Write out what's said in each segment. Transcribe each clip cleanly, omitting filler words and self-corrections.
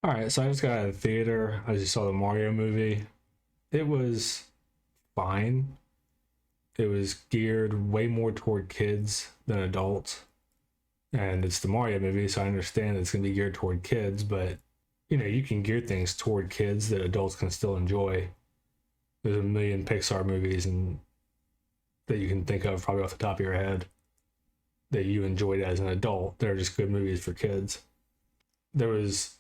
All right, so I just got out of the theater. I just saw the Mario movie. It was fine. It was geared way more toward kids than adults. And it's the Mario movie, so I understand it's going to be geared toward kids, but you can gear things toward kids that adults can still enjoy. There's a million Pixar movies and that you can think of probably off the top of your head that you enjoyed as an adult. They're just good movies for kids. There was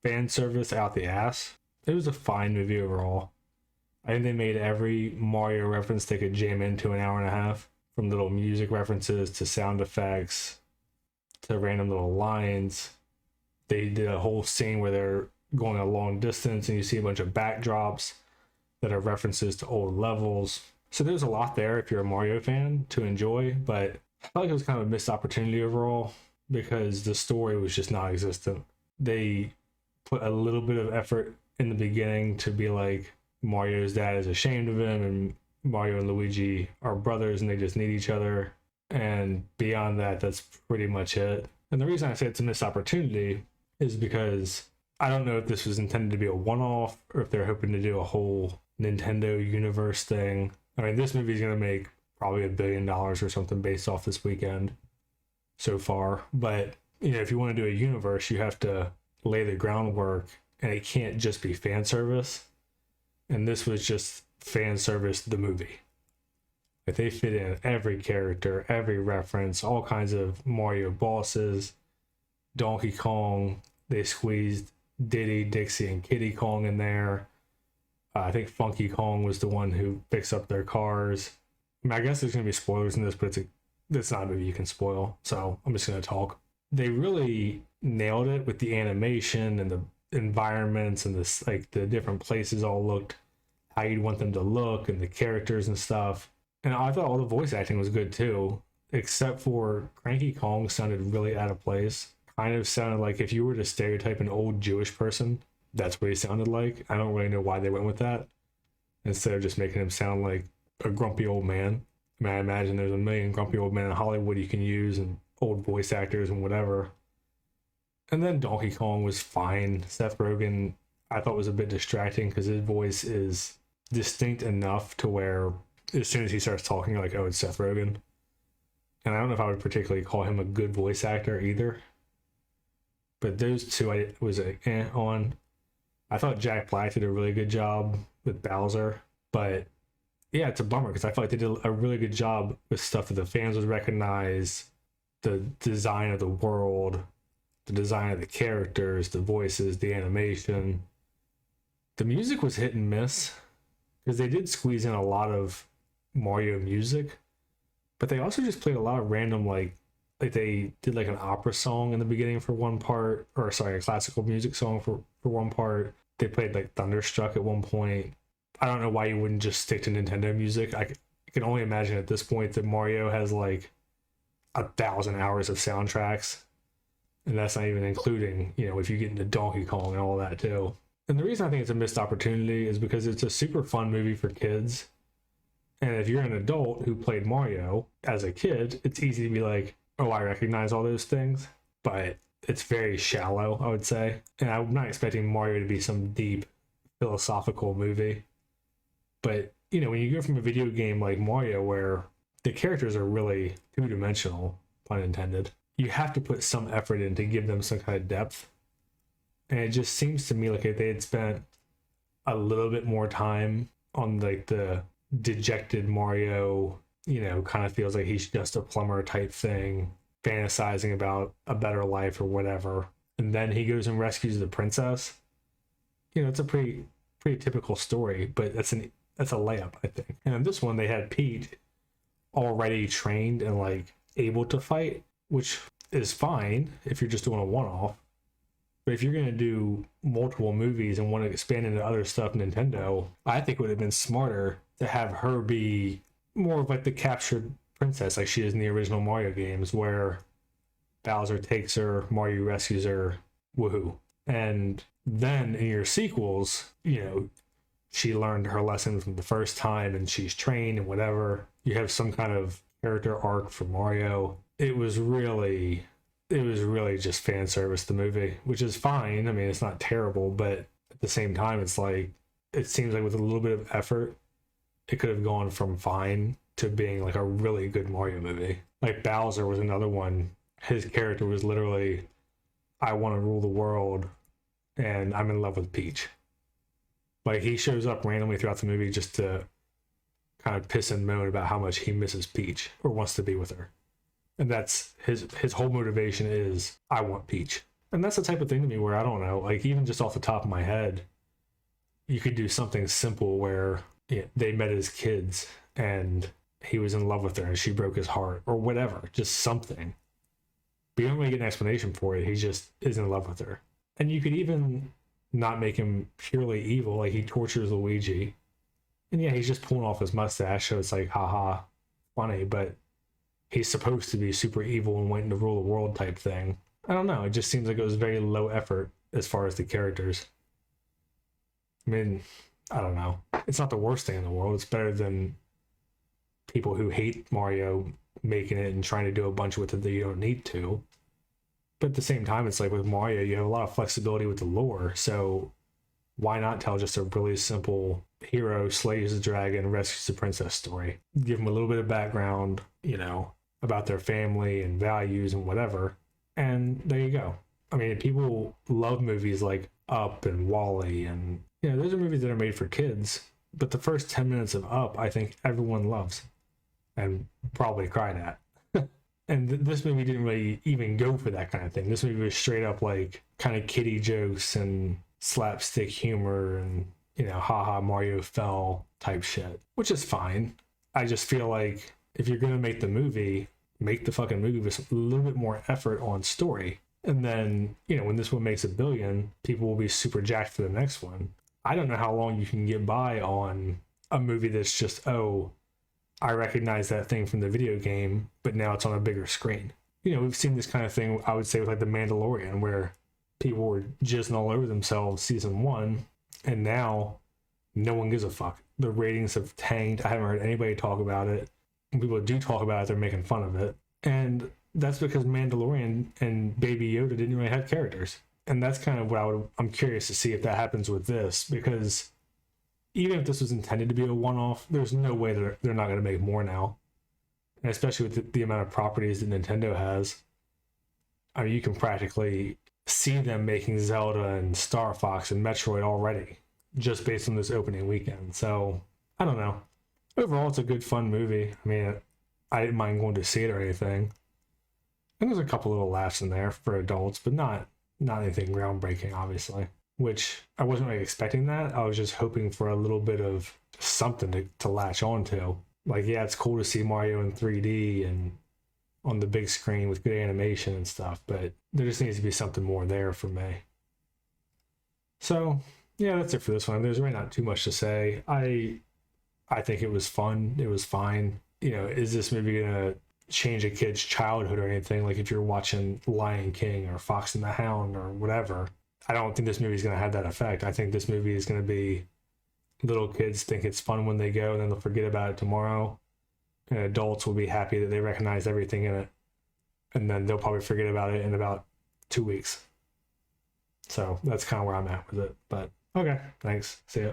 fan service out the ass. It was a fine movie overall. I think they made every Mario reference they could jam into an hour and a half, from little music references to sound effects to random little lines. They did a whole scene where they're going a long distance and you see a bunch of backdrops that are references to old levels. So there's a lot there if you're a Mario fan to enjoy, but I felt like it was kind of a missed opportunity overall because the story was just non existent. They put a little bit of effort in the beginning to be like Mario's dad is ashamed of him and Mario and Luigi are brothers and they just need each other. And beyond that, that's pretty much it. And the reason I say it's a missed opportunity is because I don't know if this was intended to be a one off or if they're hoping to do a whole Nintendo universe thing. I mean, this movie is going to make probably $1 billion or something based off this weekend so far. But, if you want to do a universe, you have to lay the groundwork and it can't just be fan service. And this was just fan service, the movie. Like they fit in every character, every reference, all kinds of Mario bosses, Donkey Kong. They squeezed Diddy, Dixie, and Kiddy Kong in there. I think Funky Kong was the one who picks up their cars. I mean, I guess there's going to be spoilers in this, but it's not a movie you can spoil, so I'm just going to talk. They really nailed it with the animation and the environments and this like the different places all looked how you'd want them to look and the characters and stuff. And I thought all the voice acting was good too, except for Cranky Kong sounded really out of place. Kind of sounded like if you were to stereotype an old Jewish person, that's what he sounded like. I don't really know why they went with that instead of just making him sound like a grumpy old man. I mean, I imagine there's a million grumpy old men in Hollywood you can use and old voice actors and whatever. And then Donkey Kong was fine. Seth Rogen, I thought was a bit distracting because his voice is distinct enough to where as soon as he starts talking, you're like, oh, it's Seth Rogen. And I don't know if I would particularly call him a good voice actor either. But those two I was on. I thought Jack Black did a really good job with Bowser. But yeah, it's a bummer because I feel like they did a really good job with stuff that the fans would recognize, the design of the world, the design of the characters, the voices, the animation. The music was hit and miss because they did squeeze in a lot of Mario music, but they also just played a lot of random like they did like an opera song in the beginning for one part, or sorry, a classical music song for one part. They played like Thunderstruck at one point. I don't know why you wouldn't just stick to Nintendo music. I can only imagine at this point that Mario has like 1,000 hours of soundtracks, and that's not even including if you get into Donkey Kong and all that too. And the reason I think it's a missed opportunity is because it's a super fun movie for kids. And if you're an adult who played Mario as a kid, it's easy to be like, oh, I recognize all those things. But it's very shallow, I would say. And I'm not expecting Mario to be some deep philosophical movie. But, when you go from a video game like Mario where the characters are really two-dimensional, pun intended, you have to put some effort in to give them some kind of depth. And it just seems to me like if they had spent a little bit more time on like the dejected Mario, kind of feels like he's just a plumber type thing, fantasizing about a better life or whatever. And then he goes and rescues the princess. It's a pretty typical story, but that's a layup, I think. And in this one, they had Pete already trained and like able to fight, which is fine if you're just doing a one-off. But if you're going to do multiple movies and want to expand into other stuff, Nintendo, I think it would have been smarter to have her be more of like the captured princess, like she is in the original Mario games, where Bowser takes her, Mario rescues her, woohoo. And then in your sequels, she learned her lesson from the first time and she's trained and whatever. You have some kind of character arc for Mario. It was really it was really just fan service, the movie, which is fine. I mean, it's not terrible, but at the same time, it's like, it seems like with a little bit of effort, it could have gone from fine to being like a really good Mario movie. Like Bowser was another one. His character was literally, I want to rule the world and I'm in love with Peach. Like he shows up randomly throughout the movie just to kind of piss and moan about how much he misses Peach or wants to be with her. And that's his whole motivation is I want Peach. And that's the type of thing to me where I don't know, like even just off the top of my head, you could do something simple where they met as kids and he was in love with her and she broke his heart or whatever, just something. But you don't really get an explanation for it. He just is in love with her. And you could even not make him purely evil, like he tortures Luigi. And yeah, he's just pulling off his mustache, so it's like, haha, funny, but he's supposed to be super evil and waiting to rule the world type thing. I don't know. It just seems like it was very low effort as far as the characters. I mean, I don't know. It's not the worst thing in the world. It's better than people who hate Mario making it and trying to do a bunch with it that you don't need to. But at the same time, it's like with Mario, you have a lot of flexibility with the lore. So why not tell just a really simple hero slays the dragon, rescues the princess story? Give them a little bit of background, about their family and values and whatever. And there you go. I mean, people love movies like Up and Wall-E, and those are movies that are made for kids. But the first 10 minutes of Up, I think everyone loves and probably cried at. And this movie didn't really even go for that kind of thing. This movie was straight up like kind of kiddie jokes and slapstick humor and, haha, Mario fell type shit, which is fine. I just feel like if you're going to make the movie, make the fucking movie with a little bit more effort on story. And then, when this one makes $1 billion, people will be super jacked for the next one. I don't know how long you can get by on a movie that's just, oh, I recognize that thing from the video game, but now it's on a bigger screen. We've seen this kind of thing, I would say, with like The Mandalorian, where people were jizzing all over themselves season 1, and now no one gives a fuck. The ratings have tanked. I haven't heard anybody talk about it. When people do talk about it, they're making fun of it. And that's because Mandalorian and Baby Yoda didn't really have characters. And that's kind of what I'm curious to see if that happens with this, because even if this was intended to be a one-off, there's no way they're not going to make more now. And especially with the amount of properties that Nintendo has. I mean, you can practically see them making Zelda and Star Fox and Metroid already, just based on this opening weekend. So, I don't know. Overall, it's a good, fun movie. I mean, I didn't mind going to see it or anything. And there's a couple little laughs in there for adults, but not anything groundbreaking, obviously. Which I wasn't really expecting that. I was just hoping for a little bit of something to latch on to. Like, yeah, it's cool to see Mario in 3D and on the big screen with good animation and stuff, but there just needs to be something more there for me. So, yeah, that's it for this one. There's really not too much to say. I think it was fun. It was fine. Is this movie gonna change a kid's childhood or anything? Like if you're watching Lion King or Fox and the Hound or whatever, I don't think this movie is going to have that effect. I think this movie is going to be little kids think it's fun when they go and then they'll forget about it tomorrow. And adults will be happy that they recognize everything in it. And then they'll probably forget about it in about 2 weeks. So that's kind of where I'm at with it. But okay, thanks. See ya.